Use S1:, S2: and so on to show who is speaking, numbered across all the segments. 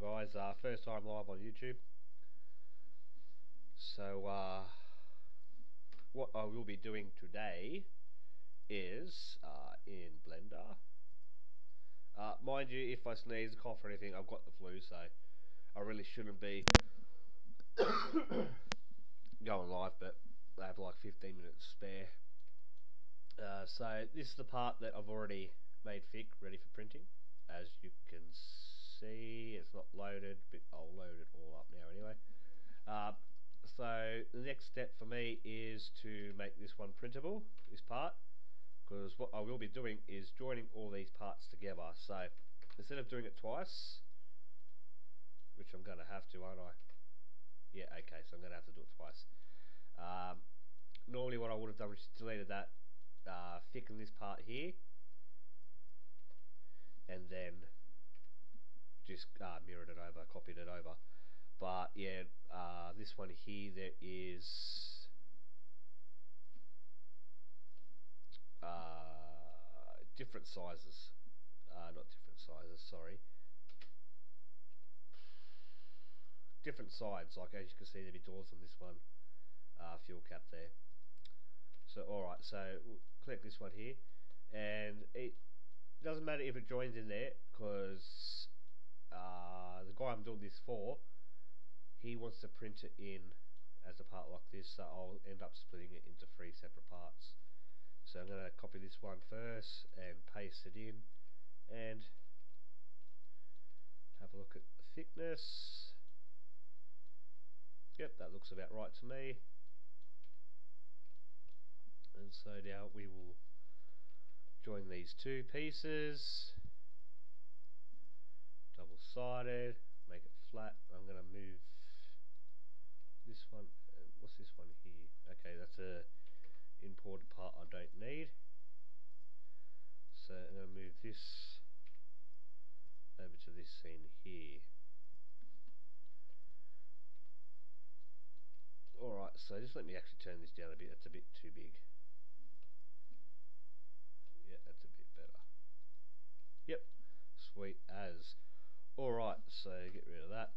S1: guys? First time live on YouTube. So what I will be doing today is in Blender. Mind you, if I sneeze, cough or anything, I've got the flu, so I really shouldn't be going live, but I have like 15 minutes spare. So this is the part that I've already made thick, ready for printing. As you can see, it's not loaded, but I'll load it all up now anyway. So the next step for me is to make this one printable, this part, because what I will be doing is joining all these parts together. So instead of doing it twice, which I'm going to have to, aren't I? Yeah, okay, so I'm going to have to do it twice. Normally what I would have done was just deleted that, thicken this part here, and then just mirrored it over, copied it over. But yeah, this one here, there is different sizes, not different sizes, sorry, different sides. Like as you can see, there'll be doors on this one, fuel cap there. So alright, so we'll click this one here, and it doesn't matter if it joins in there, because the guy I'm doing this for, he wants to print it in as a part like this, so I'll end up splitting it into 3 separate parts. So I'm going to copy this one first and paste it in, and have a look at the thickness. Yep, that looks about right to me. And so now we will join these 2 pieces, double-sided, make it flat. I'm going to move this one, what's this one here? Okay, that's a imported part I don't need. So I'm going to move this over to this scene here. Alright, so just let me actually turn this down a bit, that's a bit too big. Yeah, that's a bit better. Yep, sweet as. Alright, so get rid of that.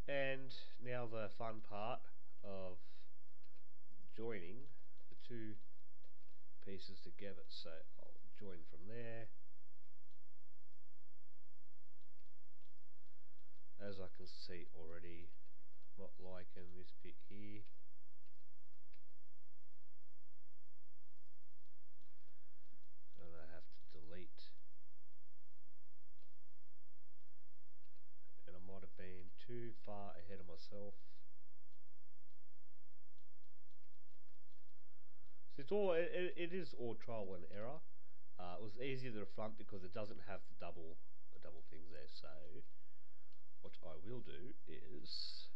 S1: And now the fun part of joining the 2 pieces together. So I'll join from there. As I can see already, I'm not liking this bit here. And I have to delete. And I might have been too far ahead of myself. So it's all, it is all trial and error. It was easier to the front because it doesn't have the double things there. So what I will do is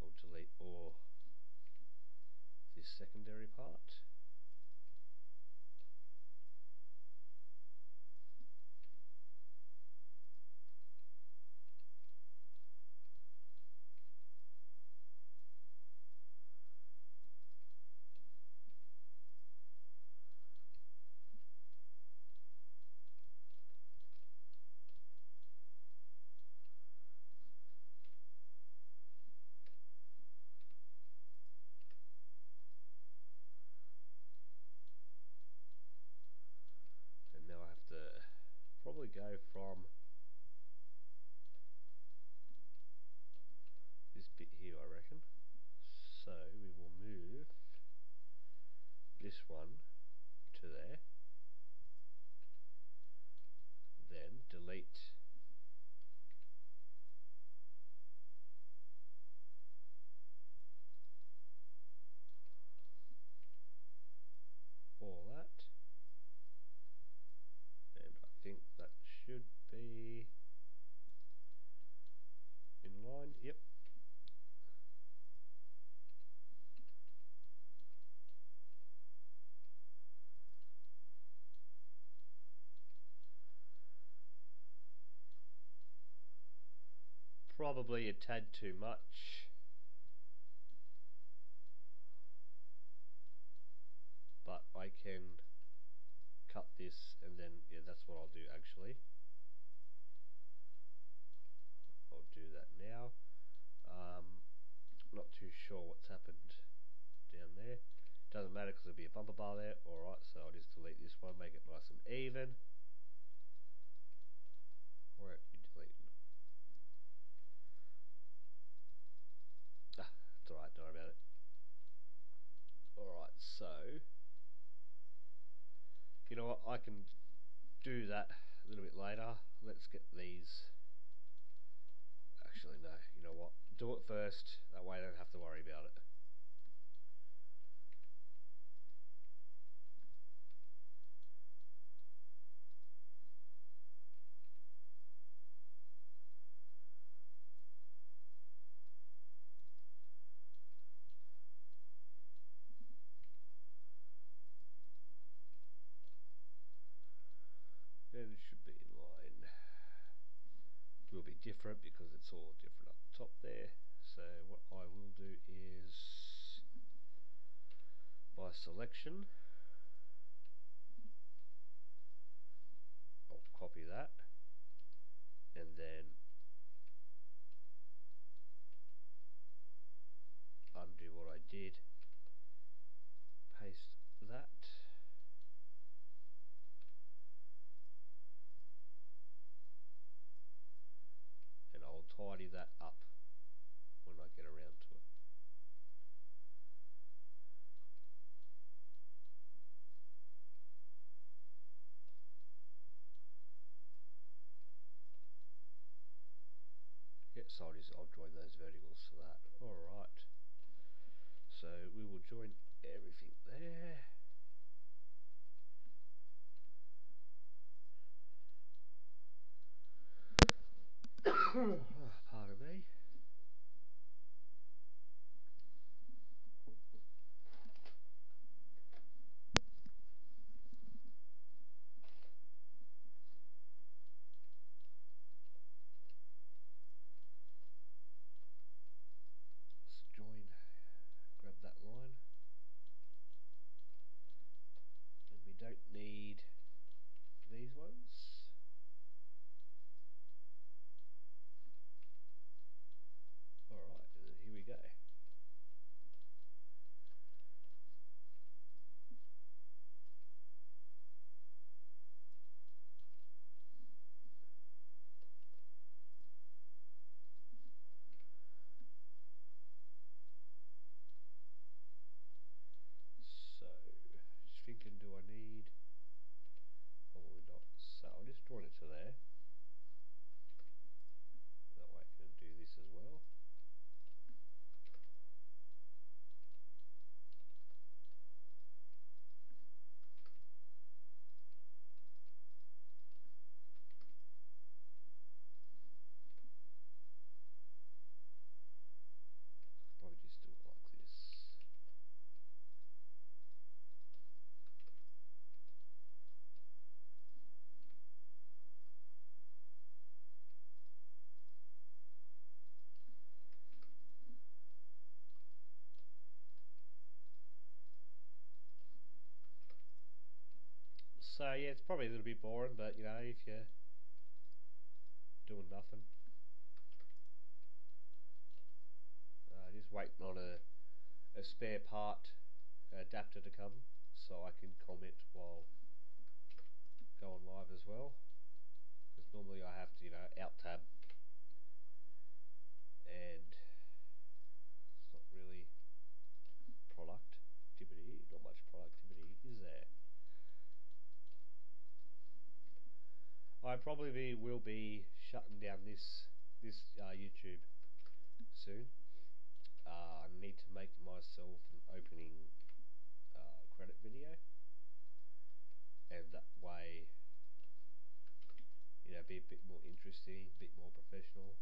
S1: I'll delete all this secondary part. Probably go from this bit here, I reckon. So we will move this one to there, then delete all that. And I think that should be in line. Yep. Probably a tad too much. I can cut this, and then yeah, that's what I'll do actually. I'll do that now. Not too sure what's happened down there. Doesn't matter because there'll be a bumper bar there. Alright, so I'll just delete this one, make it nice and even. Where are you deleting? It's alright, don't worry about it. Alright, so you know what, I can do that a little bit later. Let's get these. Actually, no, you know what? Do it first, that way I don't have to worry about it. And it should be in line. Will be different because it's all different up the top there. So what I will do is by selection, I'll copy that and then undo what I did, paste that, and I'll tidy that up when I get around to it. So I'll join those verticals to that. Alright, so we will join everything there. Pardon me. Grab that line, and we don't need these ones. Alright, and then here we go. Thinking, do I need? Probably not. So I'll just join it to there. That way I can do this as well. Probably just do it like this. So yeah, it's probably a little bit boring, but you know, if you're doing nothing, just waiting on a spare part adapter to come, so I can comment while going live as well. Because normally I have to, you know, alt tab, and it's not really productivity. Not much productivity is there. I probably will be shutting down this YouTube soon. I need to make myself an opening credit video, and that way, you know, be a bit more interesting, a bit more professional.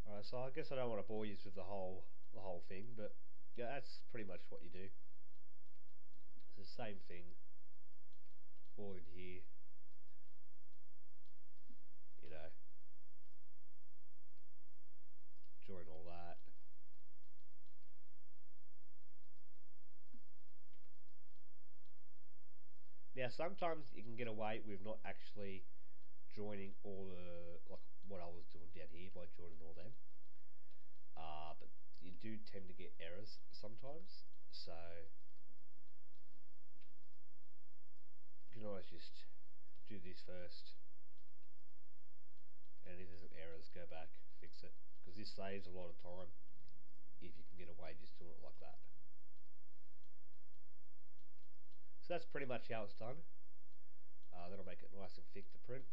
S1: Alright, so I guess I don't want to bore you with the whole thing, but yeah, that's pretty much what you do. It's the same thing all in here, you know, join all that, Now sometimes you can get away with not actually joining all the, like what I was doing down here by joining all them. But you do tend to get errors sometimes, so you can always just do this first, and if there's an errors, go back, fix it, because this saves a lot of time if you can get away just doing it like that. So that's pretty much how it's done. Then I'll make it nice and thick to print.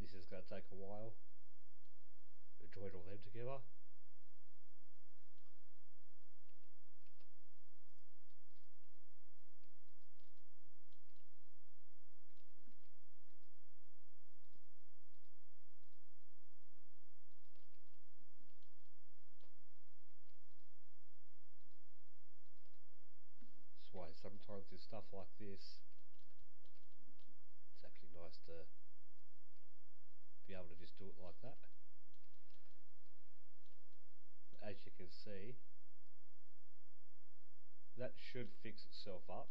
S1: This is going to take a while to join all them together. That's why sometimes with stuff like this, it's actually nice to be able to just do it like that. As you can see, that should fix itself up.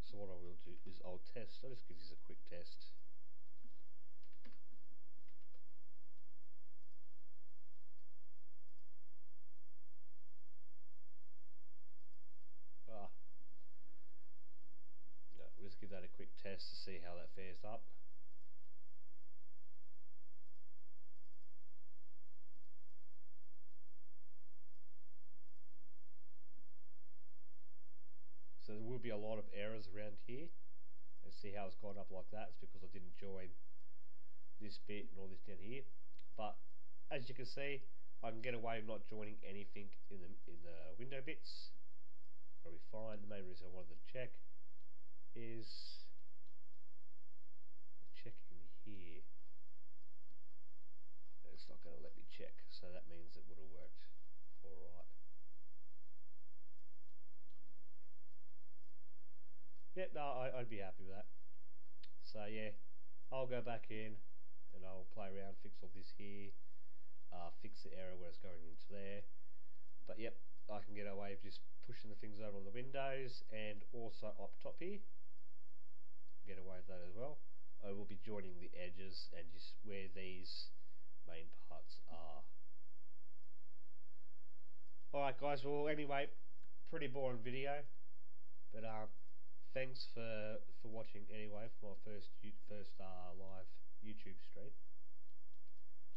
S1: So what I will do is I'll test. I'll just give this a quick test. We'll just give that a quick test to see how that fares up. So there will be a lot of errors around here, and see how it's gone up like that. It's because I didn't join this bit and all this down here. But as you can see, I can get away with not joining anything in the window bits. I'll be fine. The main reason I wanted to check is check in here. It's not going to let me check, so that means it would have worked alright. Yeah, no, I'd be happy with that. So yeah, I'll go back in and I'll play around, fix all this here, fix the error where it's going into there. But yep, I can get away with just pushing the things over on the windows, and also up top here, get away with that as well. I will be joining the edges and just where these main parts are. Alright guys, well anyway, pretty boring video, but thanks for watching anyway for my first live YouTube stream,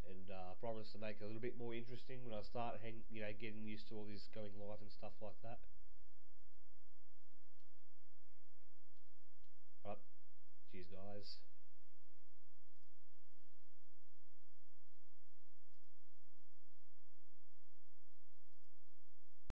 S1: and I promise to make it a little bit more interesting when I start getting used to all this going live and stuff like that. Right, cheers guys.